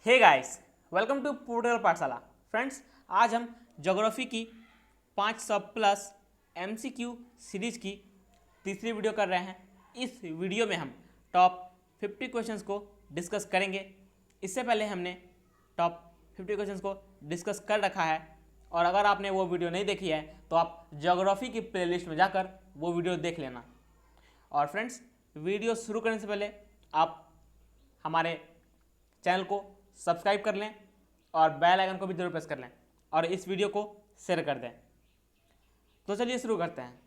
Hey guys, welcome to portal Pathshala. Friends, आज हम geography की 500 प्लस एमसीक्यू सीरीज की तीसरी वीडियो कर रहे हैं। इस वीडियो में हम टॉप 50 क्वेश्चंस को डिस्कस करेंगे। इससे पहले हमने टॉप 50 क्वेश्चंस को डिस्कस कर रखा है, और अगर आपने वो वीडियो नहीं देखी है तो आप ज्योग्राफी की प्लेलिस्ट में जाकर वो वीडियो देख लेना। और फ्रेंड्स, वीडियो शुरू करने से पहले आप हमारे चैनल को सब्सक्राइब कर लें और बेल आइकन को भी जरूर प्रेस कर लें और इस वीडियो को शेयर कर दें। तो चलिए शुरू करते हैं।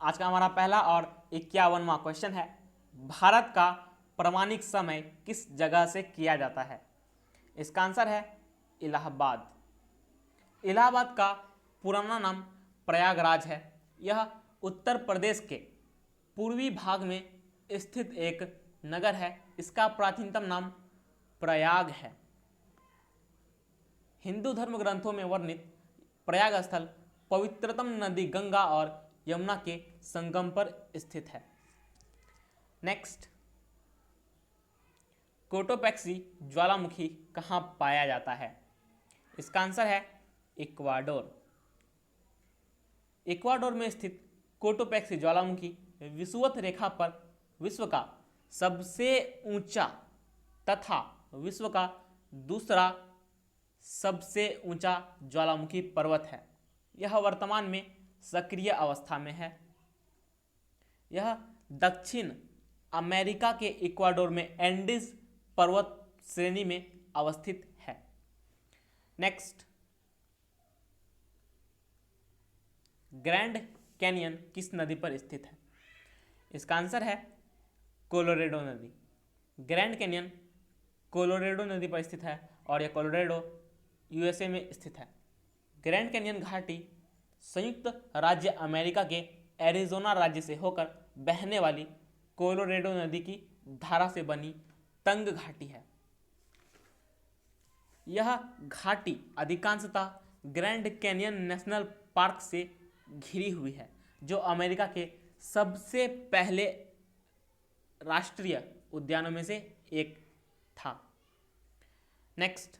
आज का हमारा पहला और 51वां क्वेश्चन है, भारत का प्रमाणिक समय किस जगह से किया जाता है? इसका आंसर है इलाहाबाद। इलाहाबाद का पुराना नाम प्रयागराज है। यह उत्तर प्रदेश के पूर्वी भाग में स्थित एक नगर है। इसका प्राचीनतम नाम प्रयाग है। हिंदू धर्म ग्रंथों में वर्णित प्रयाग स्थल पवित्रतम नदी गंगा और यमुना के संगम पर स्थित है। नेक्स्ट, कोटोपैक्सी ज्वालामुखी कहाँ पाया जाता है? इसका आंसर है इक्वाडोर। इक्वाडोर में स्थित कोटोपैक्सी ज्वालामुखी विषुवत रेखा पर विश्व का सबसे ऊंचा तथा विश्व का दूसरा सबसे ऊंचा ज्वालामुखी पर्वत है। यह वर्तमान में सक्रिय अवस्था में है। यह दक्षिण अमेरिका के इक्वाडोर में एंडीज पर्वत श्रेणी में अवस्थित है। नेक्स्ट, ग्रैंड कैनियन किस नदी पर स्थित है? इसका आंसर है कोलोरेडो नदी। ग्रैंड कैनियन कोलोरेडो नदी पर स्थित है और यह कोलोरेडो यूएसए में स्थित है। ग्रैंड कैनियन घाटी संयुक्त राज्य अमेरिका के एरिजोना राज्य से होकर बहने वाली कोलोरेडो नदी की धारा से बनी तंग घाटी है। यह घाटी अधिकांशतः ग्रैंड कैनियन नेशनल पार्क से घिरी हुई है, जो अमेरिका के सबसे पहले राष्ट्रीय उद्यानों में से एक था। नेक्स्ट,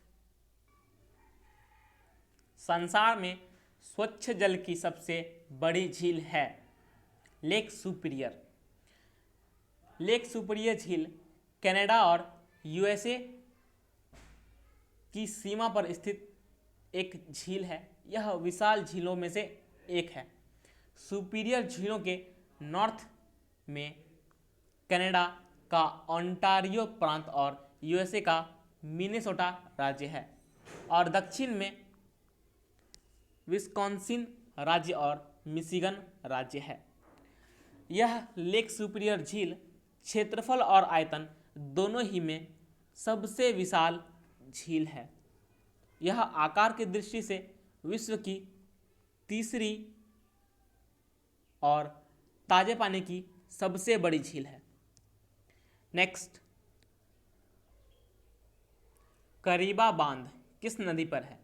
संसार में स्वच्छ जल की सबसे बड़ी झील है लेक सुपीरियर। लेक सुपीरियर झील कनाडा और यूएसए की सीमा पर स्थित एक झील है। यह विशाल झीलों में से एक है। सुपीरियर झीलों के नॉर्थ में कनाडा का ओंटारियो प्रांत और यूएसए का मिनेसोटा राज्य है, और दक्षिण में विस्कॉन्सिन राज्य और मिशिगन राज्य है। यह लेक सुपीरियर झील क्षेत्रफल और आयतन दोनों ही में सबसे विशाल झील है। यह आकार की दृष्टि से विश्व की तीसरी और ताजे पानी की सबसे बड़ी झील है। नेक्स्ट, करीबा बांध किस नदी पर है?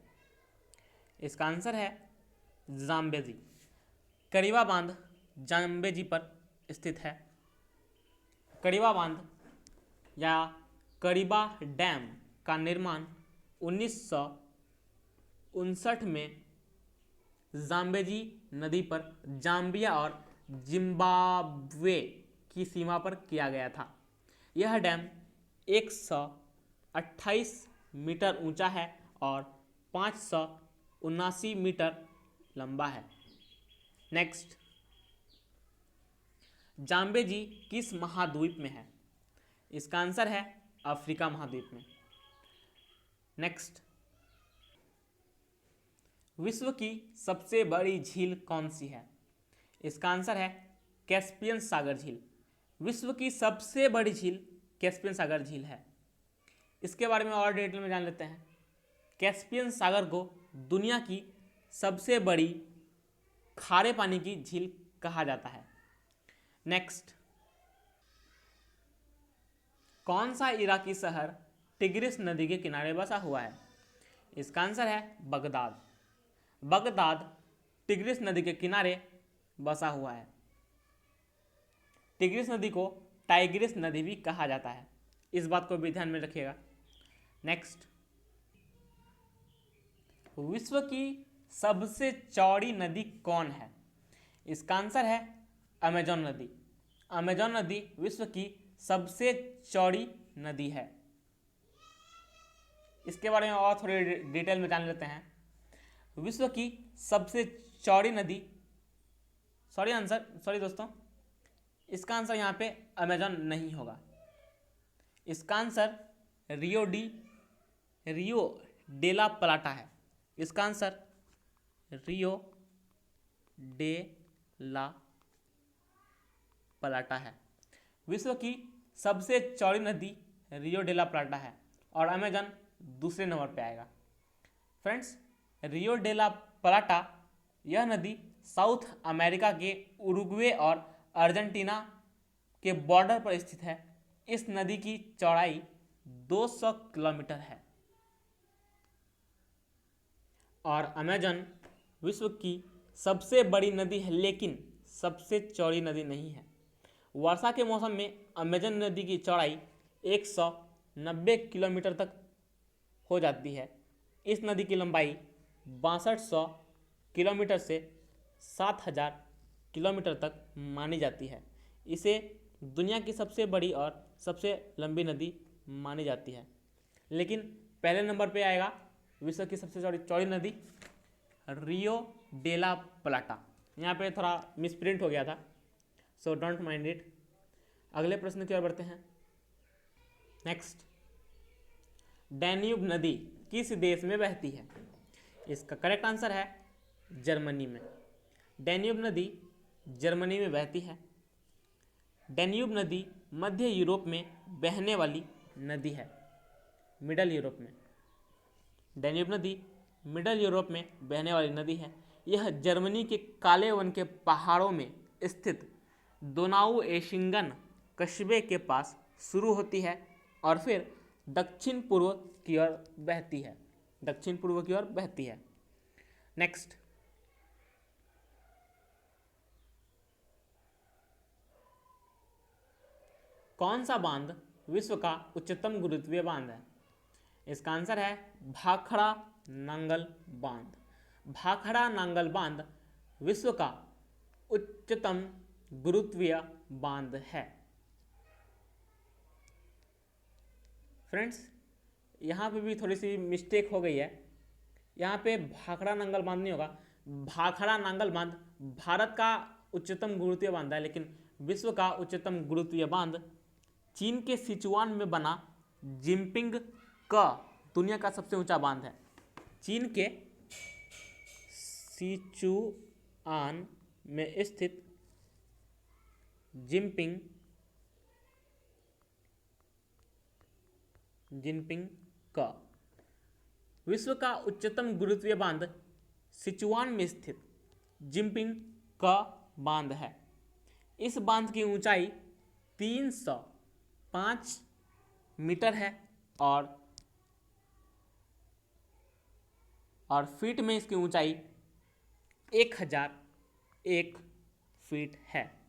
इसका आंसर है जाम्बेजी। करीबा बांध जाम्बेजी पर स्थित है। करीबा बांध या करीबा डैम का निर्माण 1959 में जाम्बेजी नदी पर जाम्बिया और जिम्बाब्वे की सीमा पर किया गया था। यह डैम 128 मीटर ऊंचा है और 579 मीटर लंबा है। नेक्स्ट, जाम्बेजी किस महाद्वीप में है? इसका आंसर है अफ्रीका महाद्वीप में। नेक्स्ट, विश्व की सबसे बड़ी झील कौन सी है? इसका आंसर है कैस्पियन सागर झील। विश्व की सबसे बड़ी झील कैस्पियन सागर झील है। इसके बारे में और डिटेल में जान लेते हैं। कैस्पियन सागर को दुनिया की सबसे बड़ी खारे पानी की झील कहा जाता है। नेक्स्ट, कौन सा इराकी शहर टिग्रिस नदी के किनारे बसा हुआ है? इसका आंसर है बगदाद। बगदाद टिग्रिस नदी के किनारे बसा हुआ है। टिग्रिस नदी को टाइग्रिस नदी भी कहा जाता है। इस बात को भी ध्यान में रखिएगा। नेक्स्ट, विश्व की सबसे चौड़ी नदी कौन है? इसका आंसर है अमेजन नदी। अमेजन नदी विश्व की सबसे चौड़ी नदी है। इसके बारे में और थोड़ी डिटेल में जान लेते हैं। विश्व की सबसे चौड़ी नदी, सॉरी दोस्तों, इसका आंसर यहाँ पे अमेजन नहीं होगा। इसका आंसर रियो डेला प्लाटा है। इसका आंसर रियो डे ला प्लाटा है। विश्व की सबसे चौड़ी नदी रियो डेला प्लाटा है और अमेजन दूसरे नंबर पे आएगा। फ्रेंड्स, रियो डेला प्लाटा यह नदी साउथ अमेरिका के उरुग्वे और अर्जेंटीना के बॉर्डर पर स्थित है। इस नदी की चौड़ाई 200 किलोमीटर है और अमेजन विश्व की सबसे बड़ी नदी है, लेकिन सबसे चौड़ी नदी नहीं है। वर्षा के मौसम में अमेजन नदी की चौड़ाई 190 किलोमीटर तक हो जाती है। इस नदी की लंबाई 6200 किलोमीटर से 7000 किलोमीटर तक मानी जाती है। इसे दुनिया की सबसे बड़ी और सबसे लंबी नदी मानी जाती है। लेकिन पहले नंबर पे आएगा विश्व की सबसे चौड़ी नदी रियो डेला प्लाटा। यहाँ पे थोड़ा मिसप्रिंट हो गया था, सो डोंट माइंड इट। अगले प्रश्न की ओर बढ़ते हैं। नेक्स्ट, डैन्यूब नदी किस देश में बहती है? इसका करेक्ट आंसर है जर्मनी में। डैन्यूब नदी जर्मनी में बहती है। डैन्यूब नदी मध्य यूरोप में बहने वाली नदी है, मिडल यूरोप में। डैन्यूब नदी मिडल यूरोप में बहने वाली नदी है। यह जर्मनी के काले वन के पहाड़ों में स्थित दोनाउ एशिंगन कस्बे के पास शुरू होती है और फिर दक्षिण पूर्व की ओर बहती है। दक्षिण पूर्व की ओर बहती है। नेक्स्ट, कौन सा बांध विश्व का उच्चतम गुरुत्वीय बांध है? इसका आंसर है भाखड़ा नांगल बांध। भाखड़ा नांगल बांध विश्व का उच्चतम गुरुत्वीय बांध है। फ्रेंड्स, यहाँ पे भी थोड़ी सी मिस्टेक हो गई है। यहाँ पे भाखड़ा नांगल बांध नहीं होगा। भाखड़ा नांगल बांध भारत का उच्चतम गुरुत्वीय बांध है, लेकिन विश्व का उच्चतम गुरुत्वीय बांध चीन के सिचुआन में बना जिनपिंग का दुनिया का सबसे ऊंचा बांध है। चीन के सिचुआन में स्थित जिनपिंग का विश्व का उच्चतम गुरुत्वीय बांध सिचुआन में स्थित जिनपिंग का बांध है। इस बांध की ऊंचाई 305 मीटर है और फीट में इसकी ऊंचाई 1001 फीट है।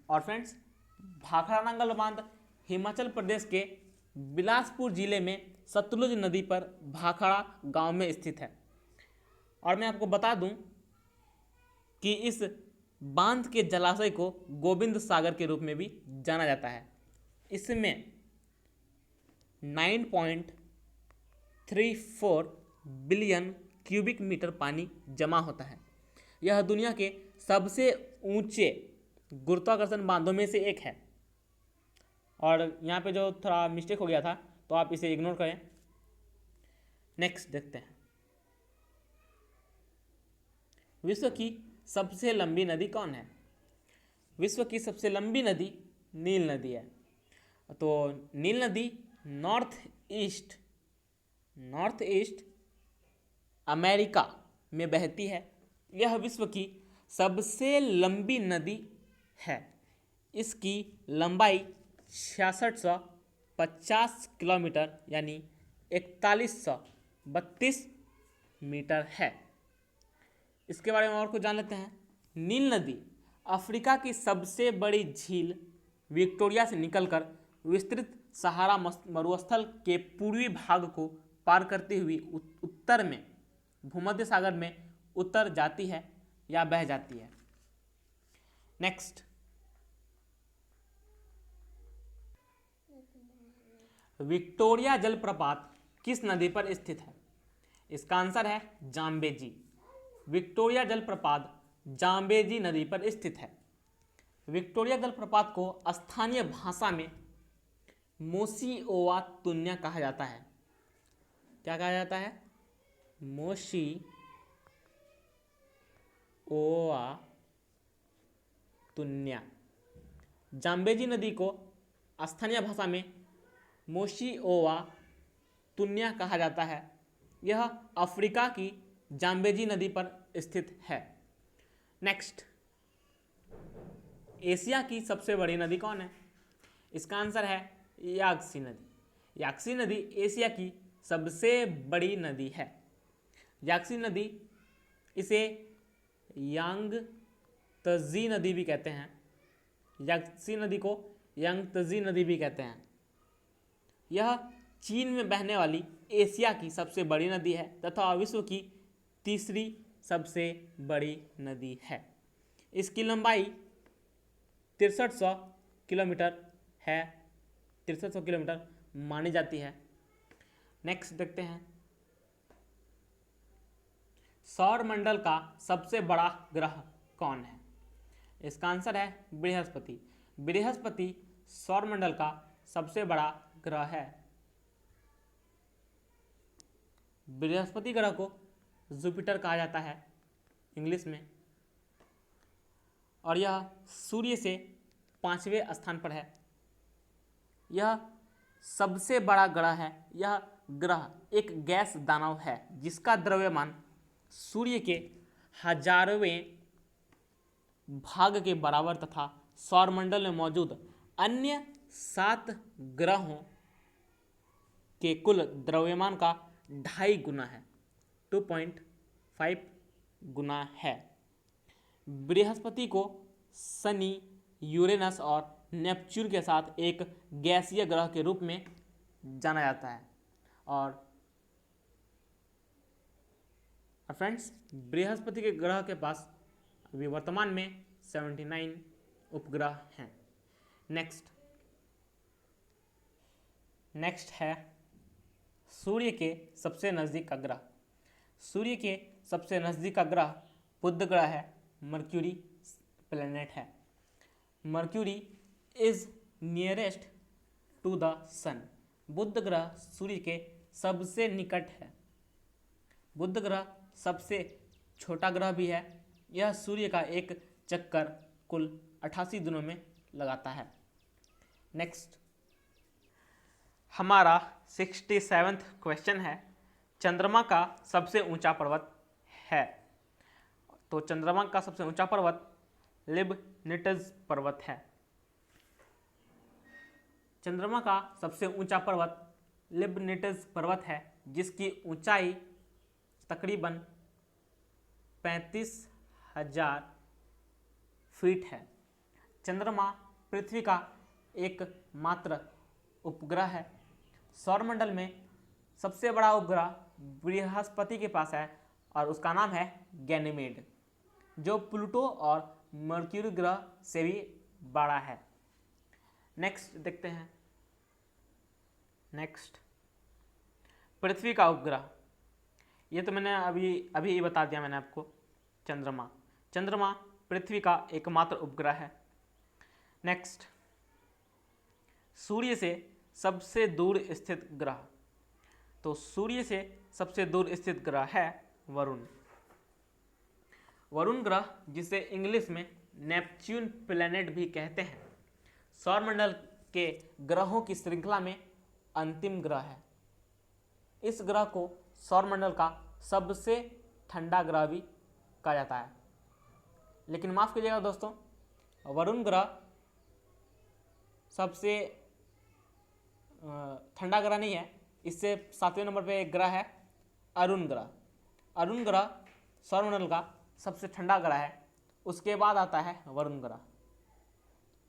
और फ्रेंड्स, भाखड़ा नांगल बांध हिमाचल प्रदेश के बिलासपुर जिले में सतलुज नदी पर भाखड़ा गांव में स्थित है। और मैं आपको बता दूं कि इस बांध के जलाशय को गोविंद सागर के रूप में भी जाना जाता है। इसमें 9.34 बिलियन क्यूबिक मीटर पानी जमा होता है। यह दुनिया के सबसे ऊंचे गुरुत्वाकर्षण बांधों में से एक है। और यहाँ पे जो थोड़ा मिस्टेक हो गया था, तो आप इसे इग्नोर करें। नेक्स्ट देखते हैं, विश्व की सबसे लंबी नदी कौन है? विश्व की सबसे लंबी नदी नील नदी है। तो नील नदी नॉर्थ ईस्ट अमेरिका में बहती है। यह विश्व की सबसे लंबी नदी है। इसकी लंबाई 6650 किलोमीटर यानी 4132 मीटर है। इसके बारे में और कुछ जान लेते हैं। नील नदी अफ्रीका की सबसे बड़ी झील विक्टोरिया से निकलकर विस्तृत सहारा मरुस्थल के पूर्वी भाग को पार करती हुई उत्तर में भूमध्य सागर में उतर जाती है या बह जाती है। नेक्स्ट, विक्टोरिया जलप्रपात किस नदी पर स्थित है? इसका आंसर है जाम्बेजी। विक्टोरिया जलप्रपात जाम्बेजी नदी पर स्थित है। विक्टोरिया जलप्रपात को स्थानीय भाषा में मोसी ओवा तुन्या कहा जाता है। क्या कहा जाता है? मोसी ओवा तुन्या। जाम्बेजी नदी को स्थानीय भाषा में मोसी ओवा तुन्या कहा जाता है। यह अफ्रीका की जाम्बेजी नदी पर स्थित है। नेक्स्ट, एशिया की सबसे बड़ी नदी कौन है? इसका आंसर है याग्सी नदी। याग्सी नदी एशिया की सबसे बड़ी नदी है। याग्सी नदी, इसे यांगत्जी नदी भी कहते हैं। याग्सी नदी को यांगत्जी नदी भी कहते हैं। यह चीन में बहने वाली एशिया की सबसे बड़ी नदी है तथा विश्व की तीसरी सबसे बड़ी नदी है। इसकी लंबाई 6300 किलोमीटर है। 6300 किलोमीटर मानी जाती है। नेक्स्ट देखते हैं, सौर मंडल का सबसे बड़ा ग्रह कौन है? इसका आंसर है बृहस्पति। बृहस्पति सौर मंडल का सबसे बड़ा ग्रह है। बृहस्पति ग्रह को जुपिटर कहा जाता है इंग्लिश में, और यह सूर्य से 5वें स्थान पर है। यह सबसे बड़ा ग्रह है। यह ग्रह एक गैस दानव है जिसका द्रव्यमान सूर्य के 1000वें भाग के बराबर तथा सौरमंडल में मौजूद अन्य 7 ग्रहों के कुल द्रव्यमान का 2.5 गुना है। 2.5 गुना है। बृहस्पति को शनि, यूरेनस और नेपच्यून के साथ एक गैसीय ग्रह के रूप में जाना जाता है। और फ्रेंड्स, बृहस्पति के ग्रह के पास अभी वर्तमान में 79 उपग्रह हैं। नेक्स्ट है सूर्य के सबसे नज़दीक का ग्रह। सूर्य के सबसे नज़दीक का ग्रह बुध ग्रह है। मर्क्यूरी प्लेनेट है। Mercury is nearest to the sun. बुध ग्रह सूर्य के सबसे निकट है। बुध ग्रह सबसे छोटा ग्रह भी है। यह सूर्य का एक चक्कर कुल 88 दिनों में लगाता है। नेक्स्ट, हमारा 67वां क्वेश्चन है, चंद्रमा का सबसे ऊंचा पर्वत है। तो चंद्रमा का सबसे ऊंचा पर्वत लिबनिट्ज पर्वत है। चंद्रमा का सबसे ऊंचा पर्वत लिबनिट्ज पर्वत है, जिसकी ऊंचाई तकरीबन 35,000 फीट है। चंद्रमा पृथ्वी का एकमात्र उपग्रह है। सौरमंडल में सबसे बड़ा उपग्रह बृहस्पति के पास है और उसका नाम है गैनीमेड, जो प्लूटो और मर्क्यूरी ग्रह से भी बड़ा है। नेक्स्ट देखते हैं। नेक्स्ट, पृथ्वी का उपग्रह। ये तो मैंने अभी बता दिया मैंने आपको। चंद्रमा पृथ्वी का एकमात्र उपग्रह है। नेक्स्ट, सूर्य से सबसे दूर स्थित ग्रह। तो सूर्य से सबसे दूर स्थित ग्रह है वरुण। वरुण ग्रह, जिसे इंग्लिश में नेपच्यून प्लैनेट भी कहते हैं, सौरमंडल के ग्रहों की श्रृंखला में अंतिम ग्रह है। इस ग्रह को सौरमंडल का सबसे ठंडा ग्रह भी कहा जाता है। लेकिन माफ कीजिएगा दोस्तों, वरुण ग्रह सबसे ठंडा ग्रह नहीं है। इससे 7वें नंबर पे एक ग्रह है अरुण ग्रह। अरुण ग्रह सौरमंडल का सबसे ठंडा ग्रह है। उसके बाद आता है वरुण ग्रह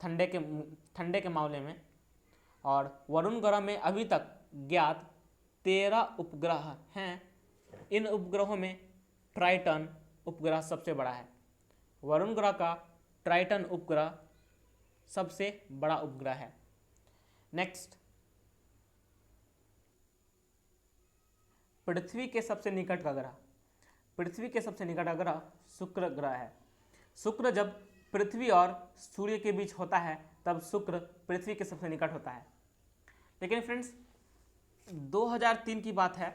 ठंडे के मामले में। और वरुण ग्रह में अभी तक ज्ञात 13 उपग्रह हैं। इन उपग्रहों में ट्राइटन उपग्रह सबसे बड़ा है। वरुण ग्रह का ट्राइटन उपग्रह सबसे बड़ा उपग्रह है। नेक्स्ट, पृथ्वी के सबसे निकट का ग्रह। पृथ्वी के सबसे निकट का ग्रह शुक्र ग्रह है। शुक्र जब पृथ्वी और सूर्य के बीच होता है तब शुक्र पृथ्वी के सबसे निकट होता है। लेकिन फ्रेंड्स 2003 की बात है,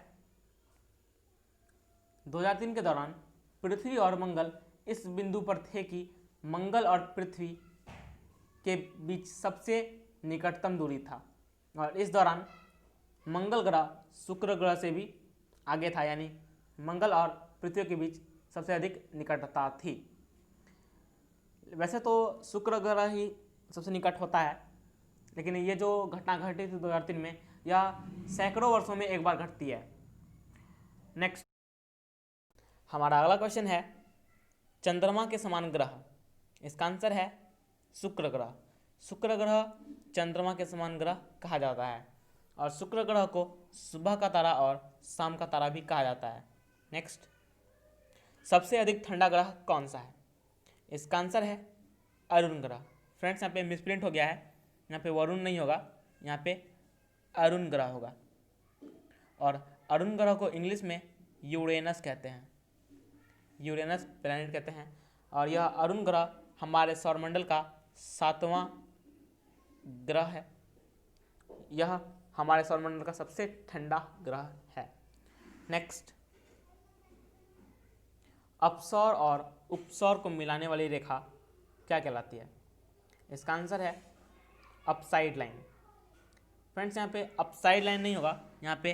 2003 के दौरान पृथ्वी और मंगल इस बिंदु पर थे कि मंगल और पृथ्वी के बीच सबसे निकटतम दूरी था और इस दौरान मंगल ग्रह शुक्र ग्रह से भी आगे था, यानी मंगल और पृथ्वी के बीच सबसे अधिक निकटता थी। वैसे तो शुक्र ग्रह ही सबसे निकट होता है, लेकिन ये जो घटना घटी थी 2003 में, यह सैकड़ों वर्षों में एक बार घटती है। नेक्स्ट, हमारा अगला क्वेश्चन है चंद्रमा के समान ग्रह। इसका आंसर है शुक्र ग्रह। शुक्र ग्रह चंद्रमा के समान ग्रह कहा जाता है और शुक्र ग्रह को सुबह का तारा और शाम का तारा भी कहा जाता है। नेक्स्ट, सबसे अधिक ठंडा ग्रह कौन सा है? इसका आंसर है अरुण ग्रह। फ्रेंड्स यहाँ पे मिसप्रिंट हो गया है, यहाँ पे वरुण नहीं होगा, यहाँ पे अरुण ग्रह होगा और अरुण ग्रह को इंग्लिश में यूरेनस कहते हैं, यूरेनस प्लैनेट कहते हैं। और यह अरुण ग्रह हमारे सौरमंडल का 7वां ग्रह है। यह हमारे सौरमंडल का सबसे ठंडा ग्रह है। नेक्स्ट, अपसौर और उपसौर को मिलाने वाली रेखा क्या कहलाती है? इसका आंसर है अपसाइड लाइन। फ्रेंड्स यहाँ पे अपसाइड लाइन नहीं होगा, यहाँ पे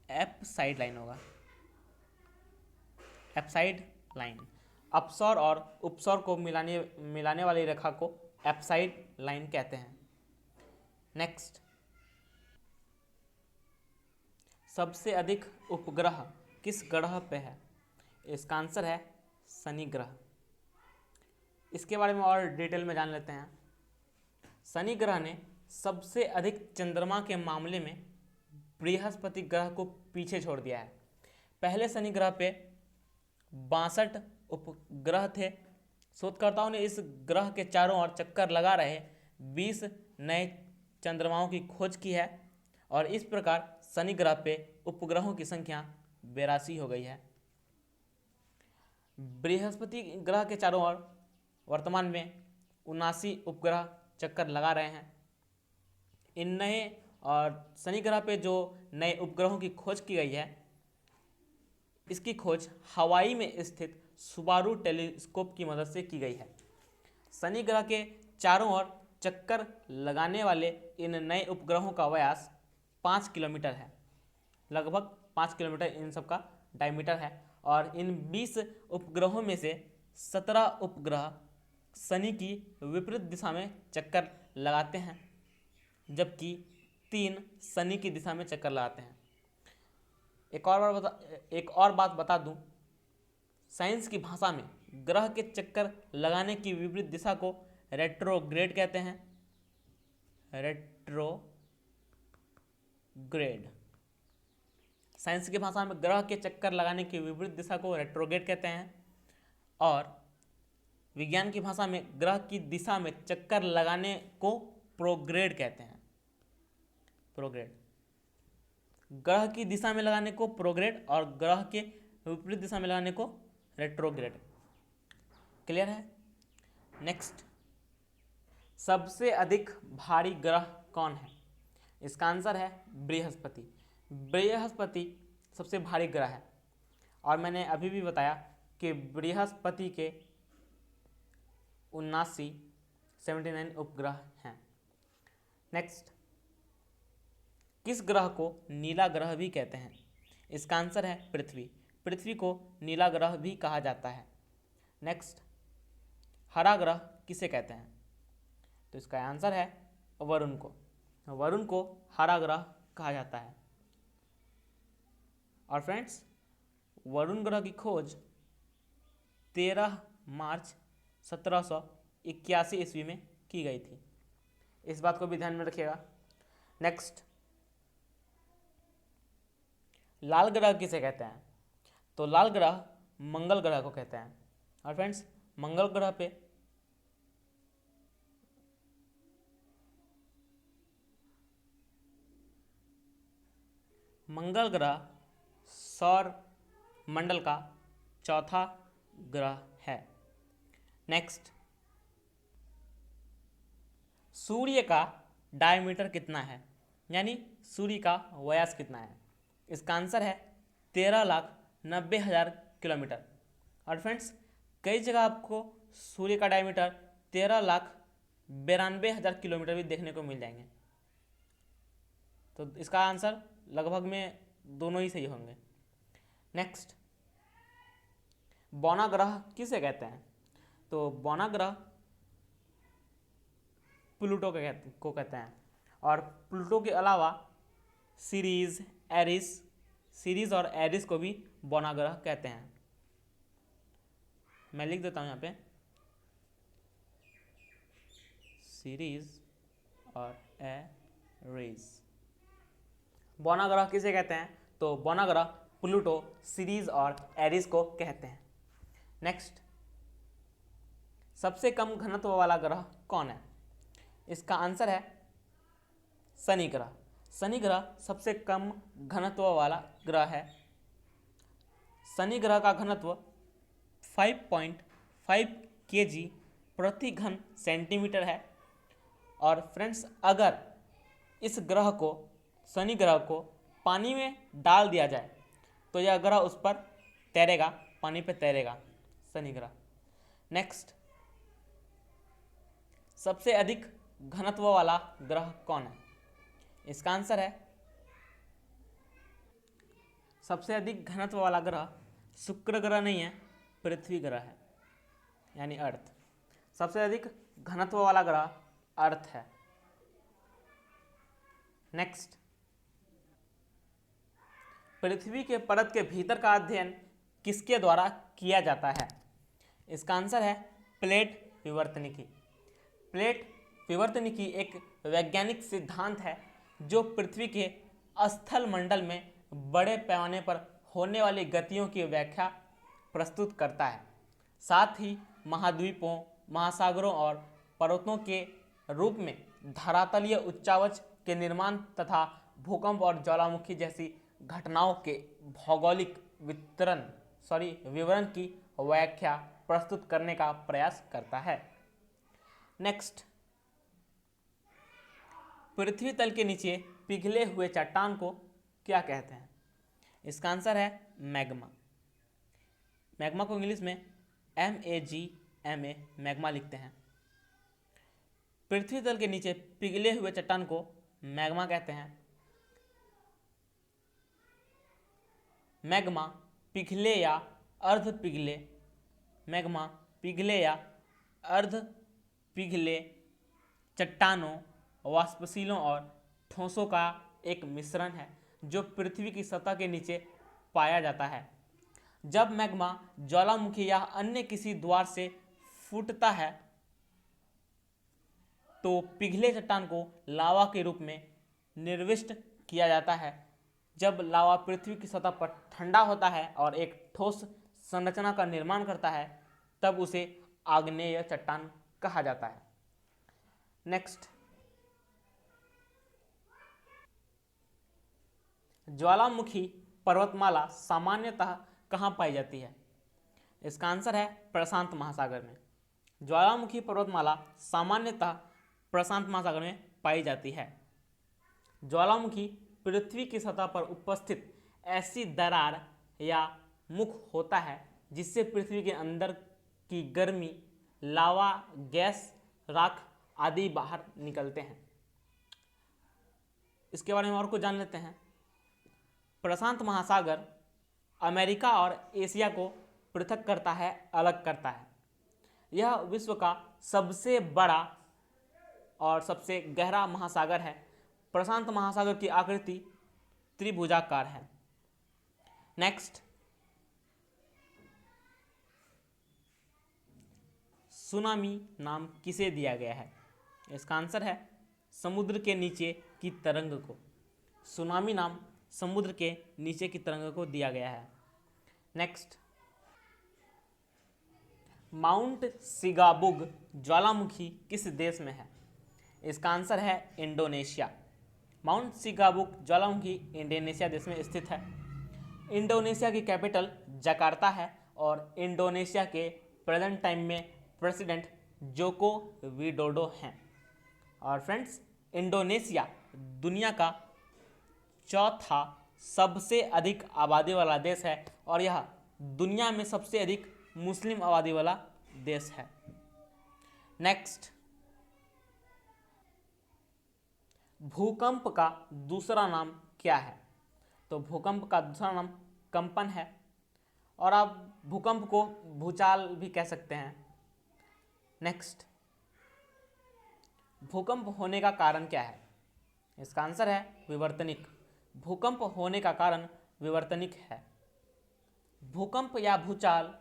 एपसाइड लाइन होगा, एपसाइड लाइन। अपसौर और उपसौर को मिलाने वाली रेखा को एपसाइड लाइन कहते हैं। नेक्स्ट, सबसे अधिक उपग्रह किस ग्रह पे है? इसका आंसर है शनि ग्रह। इसके बारे में और डिटेल में जान लेते हैं। शनि ग्रह ने सबसे अधिक चंद्रमा के मामले में बृहस्पति ग्रह को पीछे छोड़ दिया है। पहले शनि ग्रह पे 62 उपग्रह थे। शोधकर्ताओं ने इस ग्रह के चारों ओर चक्कर लगा रहे 20 नए चंद्रमाओं की खोज की है और इस प्रकार शनि ग्रह पे उपग्रहों की संख्या 82 हो गई है। बृहस्पति ग्रह के चारों ओर वर्तमान में 79 उपग्रह चक्कर लगा रहे हैं। इन नए और शनि ग्रह पे जो नए उपग्रहों की खोज की गई है, इसकी खोज हवाई में स्थित सुबारू टेलीस्कोप की मदद से की गई है। शनि ग्रह के चारों ओर चक्कर लगाने वाले इन नए उपग्रहों का व्यास 5 किलोमीटर है, लगभग 5 किलोमीटर इन सब का डायमीटर है और इन 20 उपग्रहों में से 17 उपग्रह शनि की विपरीत दिशा में चक्कर लगाते हैं, जबकि 3 शनि की दिशा में चक्कर लगाते हैं। एक और बात बता दूं, साइंस की भाषा में ग्रह के चक्कर लगाने की विपरीत दिशा को रेट्रोग्रेड कहते हैं। रेट्रोग्रेड, साइंस की भाषा में ग्रह के चक्कर लगाने की विपरीत दिशा को रेट्रोग्रेड कहते हैं और विज्ञान की भाषा में ग्रह की दिशा में चक्कर लगाने को प्रोग्रेड कहते हैं। प्रोग्रेड, ग्रह की दिशा में लगाने को प्रोग्रेड और ग्रह के विपरीत दिशा में लगाने को रेट्रोग्रेड। क्लियर है? नेक्स्ट, सबसे अधिक भारी ग्रह कौन है? इसका आंसर है बृहस्पति। बृहस्पति सबसे भारी ग्रह है और मैंने अभी भी बताया कि बृहस्पति के 79 उपग्रह हैं। नेक्स्ट, किस ग्रह को नीला ग्रह भी कहते हैं? इसका आंसर है पृथ्वी। पृथ्वी को नीला ग्रह भी कहा जाता है। नेक्स्ट, हरा ग्रह किसे कहते हैं? तो इसका आंसर है वरुण को। वरुण को हरा ग्रह कहा जाता है। और फ्रेंड्स, वरुण ग्रह की खोज 13 मार्च 1781 ईस्वी में की गई थी। इस बात को भी ध्यान में रखिएगा नेक्स्ट, लाल ग्रह किसे कहते हैं? तो लाल ग्रह मंगल ग्रह को कहते हैं। और फ्रेंड्स, मंगल ग्रह पे मंगल ग्रह सौर मंडल का चौथा ग्रह है। नेक्स्ट, सूर्य का डायमीटर कितना है, यानी सूर्य का व्यास कितना है? इसका आंसर है 13,90,000 किलोमीटर। और फ्रेंड्स, कई जगह आपको सूर्य का डायमीटर 13,92,000 किलोमीटर भी देखने को मिल जाएंगे। तो इसका आंसर लगभग में दोनों ही सही होंगे। नेक्स्ट, बौना ग्रह किसे कहते हैं? तो बौना ग्रह प्लूटो को कहते हैं। और प्लूटो के अलावा सीरीज और एरिस को भी बौना ग्रह कहते हैं। मैं लिख देता हूं यहाँ पे, सीरीज और एरिस। बौना ग्रह किसे कहते हैं? तो बौना ग्रह प्लूटो, सीरीज और एरिस को कहते हैं। नेक्स्ट, सबसे कम घनत्व वाला ग्रह कौन है? इसका आंसर है शनि ग्रह। शनि ग्रह सबसे कम घनत्व वाला ग्रह है। शनि ग्रह का घनत्व 5.5 kg प्रति घन सेंटीमीटर है। और फ्रेंड्स, अगर इस ग्रह को, शनि ग्रह को पानी में डाल दिया जाए तो यह ग्रह उस पर तैरेगा, पानी पे तैरेगा, शनि ग्रह। नेक्स्ट, सबसे अधिक घनत्व वाला ग्रह कौन है? इसका आंसर है, सबसे अधिक घनत्व वाला ग्रह शुक्र ग्रह नहीं है, पृथ्वी ग्रह है, यानी अर्थ। सबसे अधिक घनत्व वाला ग्रह अर्थ है। नेक्स्ट, पृथ्वी के परत के भीतर का अध्ययन किसके द्वारा किया जाता है? इसका आंसर है प्लेट विवर्तनिकी। प्लेट विवर्तनिकी एक वैज्ञानिक सिद्धांत है जो पृथ्वी के स्थल मंडल में बड़े पैमाने पर होने वाली गतियों की व्याख्या प्रस्तुत करता है। साथ ही महाद्वीपों, महासागरों और पर्वतों के रूप में धरातलीय उच्चावच के निर्माण तथा भूकंप और ज्वालामुखी जैसी घटनाओं के भौगोलिक विवरण की व्याख्या प्रस्तुत करने का प्रयास करता है। नेक्स्ट, पृथ्वी तल के नीचे पिघले हुए चट्टान को क्या कहते हैं? इसका आंसर है मैग्मा। मैग्मा को इंग्लिश में MAGMA मैग्मा लिखते हैं। पृथ्वी तल के नीचे पिघले हुए चट्टान को मैग्मा कहते हैं। मैग्मा पिघले या अर्ध पिघले, मैग्मा पिघले या अर्ध पिघले चट्टानों, वाष्पशीलों और ठोसों का एक मिश्रण है जो पृथ्वी की सतह के नीचे पाया जाता है। जब मैग्मा ज्वालामुखी या अन्य किसी द्वार से फूटता है तो पिघले चट्टान को लावा के रूप में निर्दिष्ट किया जाता है। जब लावा पृथ्वी की सतह पर ठंडा होता है और एक ठोस संरचना का निर्माण करता है तब उसे आग्नेय चट्टान कहा जाता है। नेक्स्ट, ज्वालामुखी पर्वतमाला सामान्यतः कहाँ पाई जाती है? इसका आंसर है प्रशांत महासागर में। ज्वालामुखी पर्वतमाला सामान्यतः प्रशांत महासागर में पाई जाती है। ज्वालामुखी पृथ्वी की सतह पर उपस्थित ऐसी दरार या मुख होता है जिससे पृथ्वी के अंदर की गर्मी, लावा, गैस, राख आदि बाहर निकलते हैं। इसके बारे में और कुछ जान लेते हैं। प्रशांत महासागर अमेरिका और एशिया को पृथक करता है, अलग करता है। यह विश्व का सबसे बड़ा और सबसे गहरा महासागर है। प्रशांत महासागर की आकृति त्रिभुजाकार है। नेक्स्ट, सुनामी नाम किसे दिया गया है? इसका आंसर है समुद्र के नीचे की तरंग को, सुनामी नाम समुद्र के नीचे की तरंग को दिया गया है। नेक्स्ट, माउंट सिगाबुग ज्वालामुखी किस देश में है? इसका आंसर है इंडोनेशिया। माउंट सिगाबुग ज्वालामुखी इंडोनेशिया देश में स्थित है। इंडोनेशिया की कैपिटल जकार्ता है और इंडोनेशिया के प्रेजेंट टाइम में प्रेसिडेंट जोको विडोडो हैं। और फ्रेंड्स, इंडोनेशिया दुनिया का चौथा सबसे अधिक आबादी वाला देश है और यह दुनिया में सबसे अधिक मुस्लिम आबादी वाला देश है। नेक्स्ट, भूकंप का दूसरा नाम क्या है? तो भूकंप का दूसरा नाम कंपन है और आप भूकंप को भूचाल भी कह सकते हैं। नेक्स्ट, भूकंप होने का कारण क्या है? इसका आंसर है विवर्तनिक। भूकंप होने का कारण विवर्तनिक है। भूकंप या भूचाल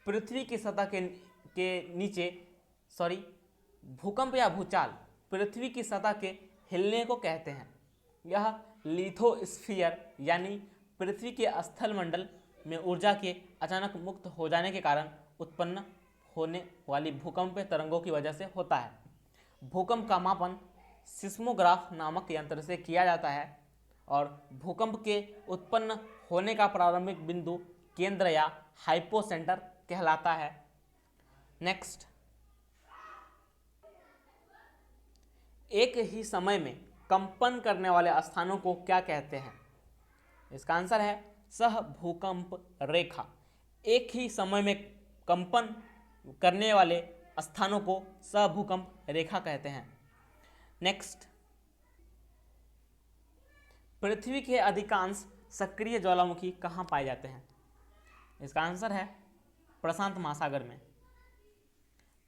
पृथ्वी की सतह के नीचे भूकंप या भूचाल पृथ्वी की सतह के हिलने को कहते हैं। यह लिथोस्फीयर यानी पृथ्वी के स्थल मंडल में ऊर्जा के अचानक मुक्त हो जाने के कारण उत्पन्न होने वाली भूकंपीय तरंगों की वजह से होता है। भूकंप का मापन सिस्मोग्राफ नामक यंत्र से किया जाता है और भूकंप के उत्पन्न होने का प्रारंभिक बिंदु केंद्र या हाइपोसेंटर कहलाता है। नेक्स्ट, एक ही समय में कंपन करने वाले स्थानों को क्या कहते हैं? इसका आंसर है सह भूकंप रेखा। एक ही समय में कंपन करने वाले स्थानों को सह भूकंप रेखा कहते हैं। नेक्स्ट, पृथ्वी के अधिकांश सक्रिय ज्वालामुखी कहाँ पाए जाते हैं? इसका आंसर है प्रशांत महासागर में।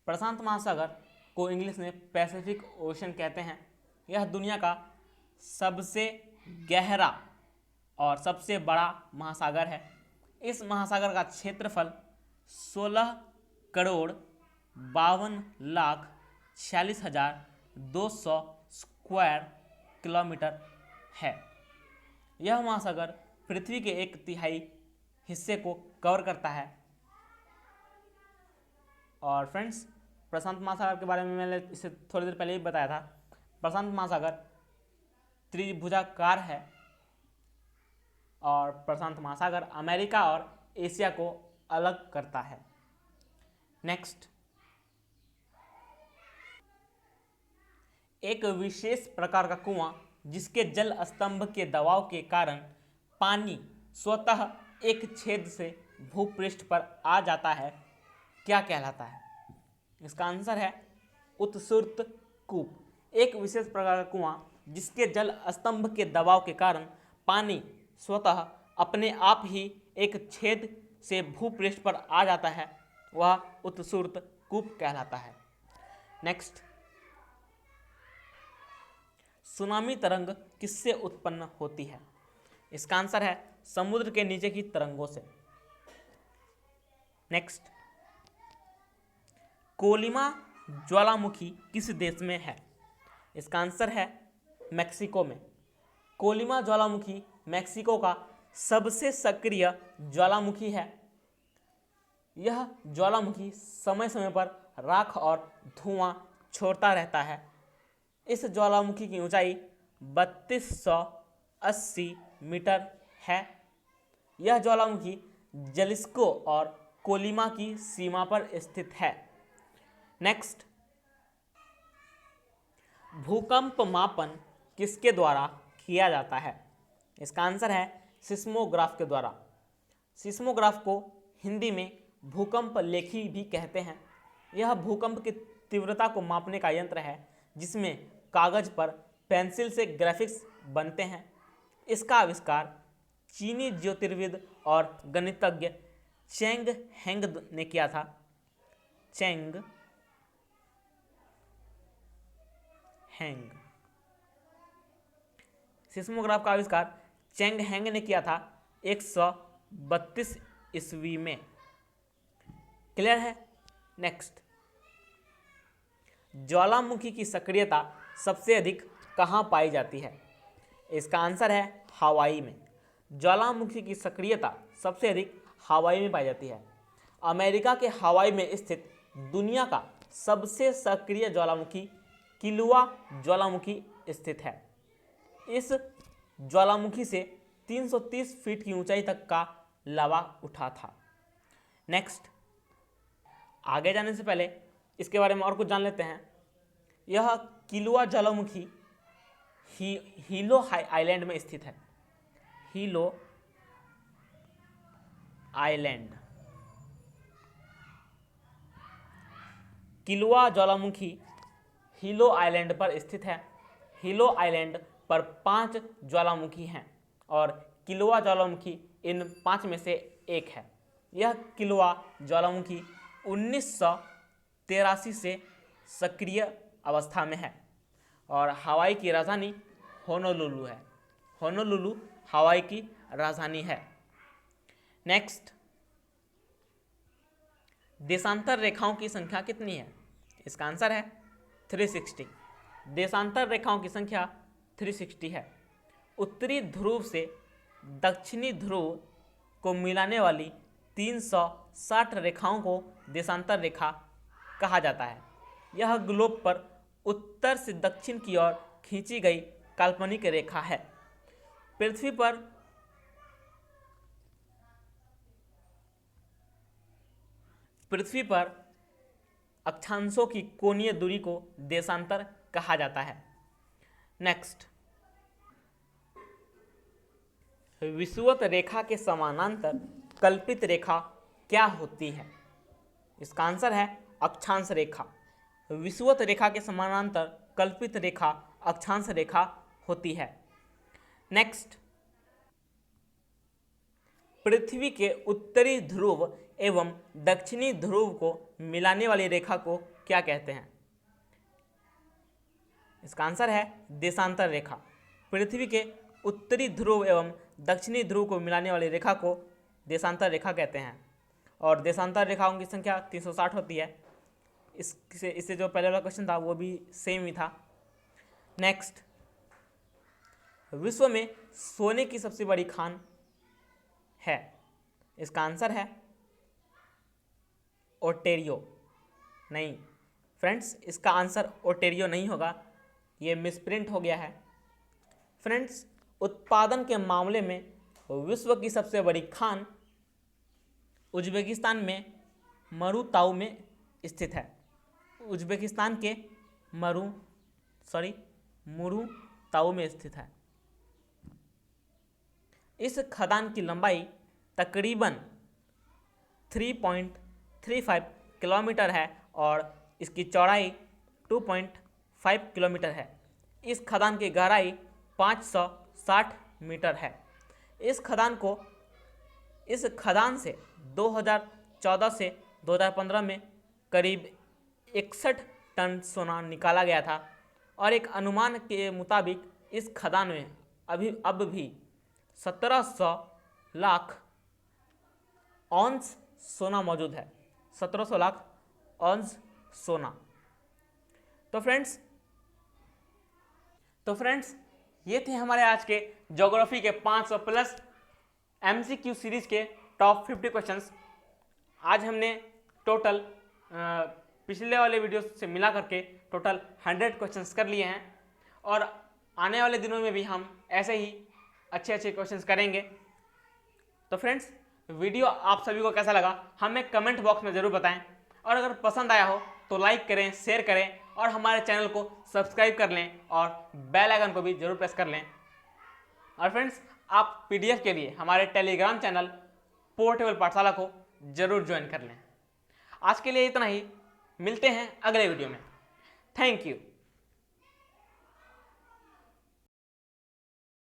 प्रशांत महासागर को इंग्लिश में पैसिफिक ओशन कहते हैं। यह दुनिया का सबसे गहरा और सबसे बड़ा महासागर है। इस महासागर का क्षेत्रफल 16,52,46,200 स्क्वायर किलोमीटर है। यह महासागर पृथ्वी के 1/3 हिस्से को कवर करता है। और फ्रेंड्स, प्रशांत महासागर के बारे में मैंने इसे थोड़ी देर पहले ही बताया था। प्रशांत महासागर त्रिभुजाकार है और प्रशांत महासागर अमेरिका और एशिया को अलग करता है। नेक्स्ट, एक विशेष प्रकार का कुआं जिसके जल स्तंभ के दबाव के कारण पानी स्वतः एक छेद से भूपृष्ठ पर आ जाता है, क्या कहलाता है? इसका आंसर है उत्सुर्त कूप। एक विशेष प्रकार का कुआं जिसके जल स्तंभ के दबाव के कारण पानी स्वतः अपने आप ही एक छेद से भूपृष्ठ पर आ जाता है, वह उत्सुर्त कूप कहलाता है। नेक्स्ट, सुनामी तरंग किससे उत्पन्न होती है? इसका आंसर है समुद्र के नीचे की तरंगों से। नेक्स्ट, कोलिमा ज्वालामुखी किस देश में है? इसका आंसर है मैक्सिको में। कोलिमा ज्वालामुखी मैक्सिको का सबसे सक्रिय ज्वालामुखी है। यह ज्वालामुखी समय समय पर राख और धुआं छोड़ता रहता है। इस ज्वालामुखी की ऊंचाई 3280 मीटर है। यह ज्वालामुखी जलिस्को और कोलिमा की सीमा पर स्थित है। नेक्स्ट, भूकंप मापन किसके द्वारा किया जाता है? इसका आंसर है सिस्मोग्राफ के द्वारा। सिस्मोग्राफ को हिंदी में भूकंप लेखी भी कहते हैं। यह भूकंप की तीव्रता को मापने का यंत्र है जिसमें कागज पर पेंसिल से ग्राफिक्स बनते हैं। इसका आविष्कार चीनी ज्योतिर्विद और गणितज्ञ चेंग हेंग ने किया था। चेंग हेंग। सिस्मोग्राफ का आविष्कार चेंग हेंग ने किया था 132 ईस्वी में। क्लियर है? नेक्स्ट, ज्वालामुखी की सक्रियता सबसे अधिक कहाँ पाई जाती है? इसका आंसर है हवाई में। ज्वालामुखी की सक्रियता सबसे अधिक हवाई में पाई जाती है। अमेरिका के हवाई में स्थित दुनिया का सबसे सक्रिय ज्वालामुखी किलुआ ज्वालामुखी स्थित है। इस ज्वालामुखी से 330 फीट की ऊंचाई तक का लावा उठा था। नेक्स्ट, आगे जाने से पहले इसके बारे में और कुछ जान लेते हैं। यह किलुआ ज्वालामुखी हीलो आइलैंड में स्थित है। हीलो आइलैंड, किलुआ ज्वालामुखी हीलो आइलैंड पर स्थित है। हीलो आइलैंड पर 5 ज्वालामुखी हैं और किलुआ ज्वालामुखी इन 5 में से एक है। यह किलुआ ज्वालामुखी 1983 से सक्रिय अवस्था में है और हवाई की राजधानी होनोलुलु है। होनोलुलु हवाई की राजधानी है। नेक्स्ट, देशांतर रेखाओं की संख्या कितनी है? इसका आंसर है 360। देशांतर रेखाओं की संख्या 360 है। उत्तरी ध्रुव से दक्षिणी ध्रुव को मिलाने वाली 360 रेखाओं को देशांतर रेखा कहा जाता है। यह ग्लोब पर उत्तर से दक्षिण की ओर खींची गई काल्पनिक रेखा है। पृथ्वी पर अक्षांशों की कोणीय दूरी को देशांतर कहा जाता है। नेक्स्ट, विषुवत रेखा के समानांतर कल्पित रेखा क्या होती है? इसका आंसर है अक्षांश रेखा। विषुवत रेखा के समानांतर कल्पित रेखा अक्षांश रेखा होती है। नेक्स्ट, पृथ्वी के उत्तरी ध्रुव एवं दक्षिणी ध्रुव को मिलाने वाली रेखा को क्या कहते हैं? इसका आंसर है देशांतर रेखा। पृथ्वी के उत्तरी ध्रुव एवं दक्षिणी ध्रुव को मिलाने वाली रेखा को देशांतर रेखा कहते हैं और देशांतर रेखाओं की संख्या 360 होती है। इससे जो पहले वाला क्वेश्चन था वो भी सेम ही था। नेक्स्ट, विश्व में सोने की सबसे बड़ी खान है? इसका आंसर है ओंटारियो। नहीं फ्रेंड्स, इसका आंसर ओंटारियो नहीं होगा, ये मिसप्रिंट हो गया है। फ्रेंड्स, उत्पादन के मामले में विश्व की सबसे बड़ी खान उज्बेकिस्तान में मरुताउ में स्थित है। उज्बेकिस्तान के मुरुताउ में स्थित है। इस खदान की लंबाई तकरीबन 3.35 किलोमीटर है और इसकी चौड़ाई 2.5 किलोमीटर है। इस खदान की गहराई 560 मीटर है। इस खदान से 2014 से 2015 में करीब 61 टन सोना निकाला गया था और एक अनुमान के मुताबिक इस खदान में अब भी 1700 लाख औंस सोना मौजूद है। 1700 लाख औंस सोना। तो फ्रेंड्स ये थे हमारे आज के ज्योग्राफी के 500 प्लस MCQ सीरीज के टॉप 50 क्वेश्चंस। आज हमने टोटल पिछले वाले वीडियो से मिला करके टोटल 100 क्वेश्चंस कर लिए हैं और आने वाले दिनों में भी हम ऐसे ही अच्छे क्वेश्चंस करेंगे। तो फ्रेंड्स, वीडियो आप सभी को कैसा लगा हमें कमेंट बॉक्स में ज़रूर बताएं और अगर पसंद आया हो तो लाइक करें, शेयर करें और हमारे चैनल को सब्सक्राइब कर लें और बेल आइकन को भी जरूर प्रेस कर लें। और फ्रेंड्स, आप PDF के लिए हमारे टेलीग्राम चैनल पोर्टेबल पाठशाला को जरूर ज्वाइन कर लें। आज के लिए इतना ही, मिलते हैं अगले वीडियो में। Thank you.